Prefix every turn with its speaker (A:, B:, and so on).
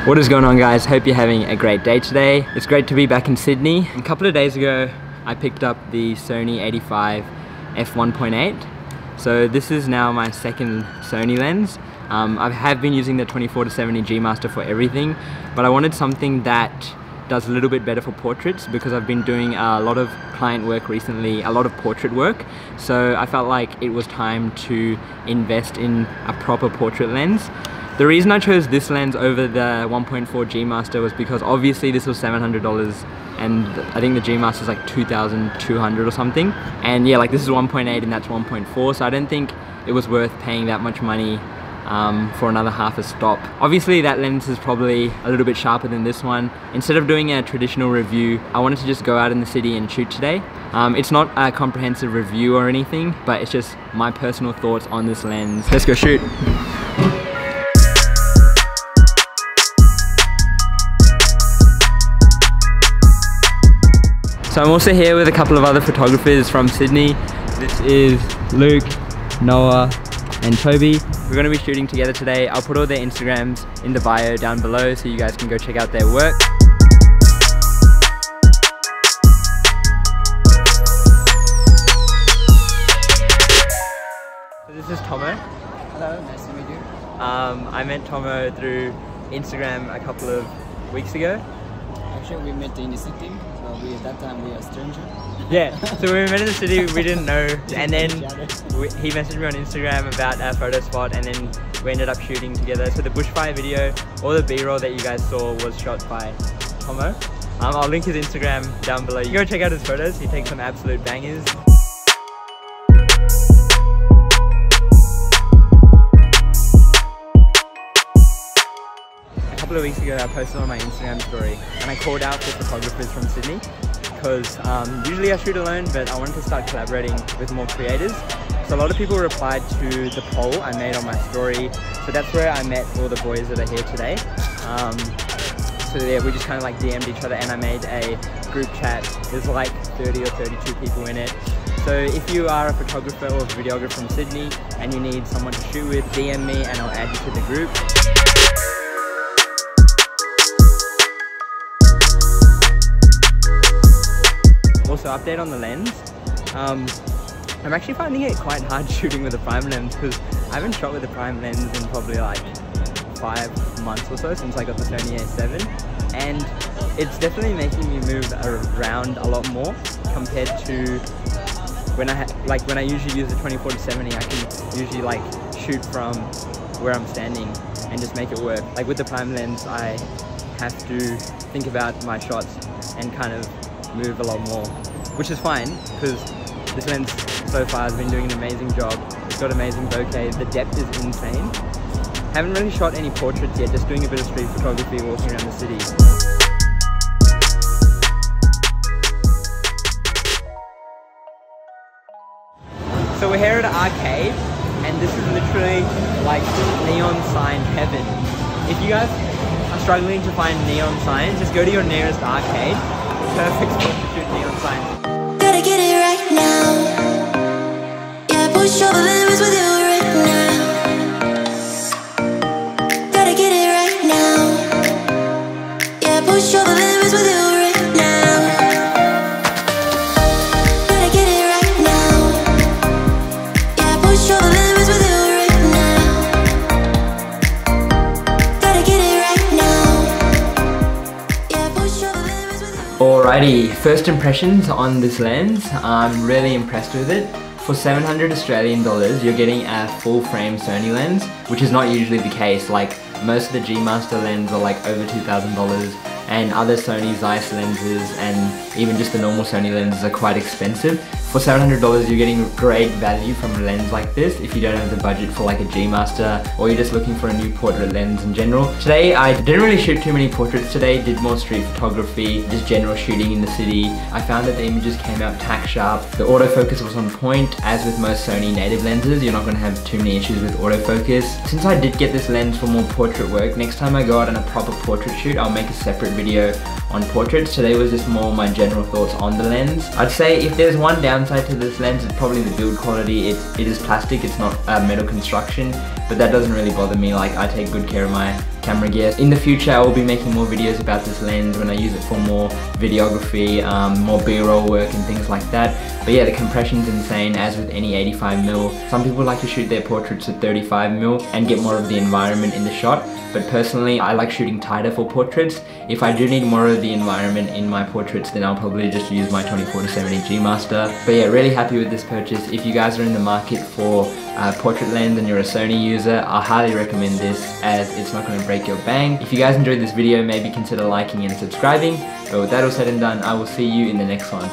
A: What is going on, guys? Hope you're having a great day today. It's great to be back in Sydney. A couple of days ago I picked up the Sony FE f1.8. So this is now my second Sony lens. I have been using the 24-70 G Master for everything, but I wanted something that does a little bit better for portraits because I've been doing a lot of client work recently, a lot of portrait work. So I felt like it was time to invest in a proper portrait lens. The reason I chose this lens over the 1.4 G Master was because obviously this was $700 and I think the G Master is like 2,200 or something. And yeah, like this is 1.8 and that's 1.4, so I don't think it was worth paying that much money for another half a stop. Obviously that lens is probably a little bit sharper than this one. Instead of doing a traditional review, I wanted to just go out in the city and shoot today. It's not a comprehensive review or anything, but it's just my personal thoughts on this lens. Let's go shoot. So I'm also here with a couple of other photographers from Sydney. This is Luke, Noah, and Toby. We're going to be shooting together today. I'll put all their Instagrams in the bio down below so you guys can go check out their work. So this is Tomo.
B: Hello, nice to meet you.
A: I met Tomo through Instagram a couple of weeks ago.
B: Actually, we met in the city, so at that time we are strangers.
A: Yeah, so when we met in the city, we didn't know, and then he messaged me on Instagram about a photo spot, and then we ended up shooting together. So the bushfire video, all the B-roll that you guys saw was shot by Tomo. I'll link his Instagram down below. You go check out his photos, he takes some absolute bangers. A couple of weeks ago I posted on my Instagram story and I called out for photographers from Sydney because usually I shoot alone, but I wanted to start collaborating with more creators. So a lot of people replied to the poll I made on my story, so that's where I met all the boys that are here today. So yeah, we just kind of like DM'd each other and I made a group chat. There's like 30 or 32 people in it. So if you are a photographer or a videographer from Sydney and you need someone to shoot with, DM me and I'll add you to the group. Also, update on the lens. I'm actually finding it quite hard shooting with a prime lens because I haven't shot with a prime lens in probably like 5 months or so since I got the Sony A7, and it's definitely making me move around a lot more compared to when I usually use the 24-70. I can usually like shoot from where I'm standing and just make it work. Like with the prime lens, I have to think about my shots and kind of move a lot more, which is fine because this lens so far has been doing an amazing job. It's got amazing bokeh, the depth is insane. Haven't really shot any portraits yet, just doing a bit of street photography walking around the city. So we're here at an arcade and this is literally like neon sign heaven. If you guys are struggling to find neon signs, just go to your nearest arcade. Perfect spot to shoot neon signs.
C: Gotta get it right now. Yeah, push all the limits with you right now. Gotta get it right now. Yeah, push all the limits with you right now. Gotta get it right now. Yeah, push all the limits with you right now. Gotta get it right now. Yeah, push all the limits with you.
A: Alrighty, first impressions on this lens. I'm really impressed with it. For 700 Australian dollars, you're getting a full frame Sony lens, which is not usually the case. Like most of the G Master lenses are like over $2,000 and other Sony Zeiss lenses and even just the normal Sony lenses are quite expensive. For $700 you're getting great value from a lens like this if you don't have the budget for like a G Master or you're just looking for a new portrait lens in general. Today I didn't really shoot too many portraits today, did more street photography, just general shooting in the city. I found that the images came out tack sharp, the autofocus was on point. As with most Sony native lenses, you're not going to have too many issues with autofocus. Since I did get this lens for more portrait work, next time I go out on a proper portrait shoot I'll make a separate video on portraits. Today was just more my general thoughts on the lens. I'd say if there's one downside to this lens, it's probably the build quality. It is plastic, it's not metal construction, but that doesn't really bother me. Like, I take good care of my camera gear. In the future I will be making more videos about this lens when I use it for more videography, more b-roll work and things like that. But yeah, the compression's insane, as with any 85mm. Some people like to shoot their portraits at 35mm and get more of the environment in the shot, but personally I like shooting tighter for portraits. If I do need more of the environment in my portraits, then I'll probably just use my 24-70 G Master. But yeah, really happy with this purchase. If you guys are in the market for a portrait lens and you're a Sony user, I highly recommend this, as it's not going to break your bank. If you guys enjoyed this video, maybe consider liking and subscribing. But with that all said and done, I will see you in the next one.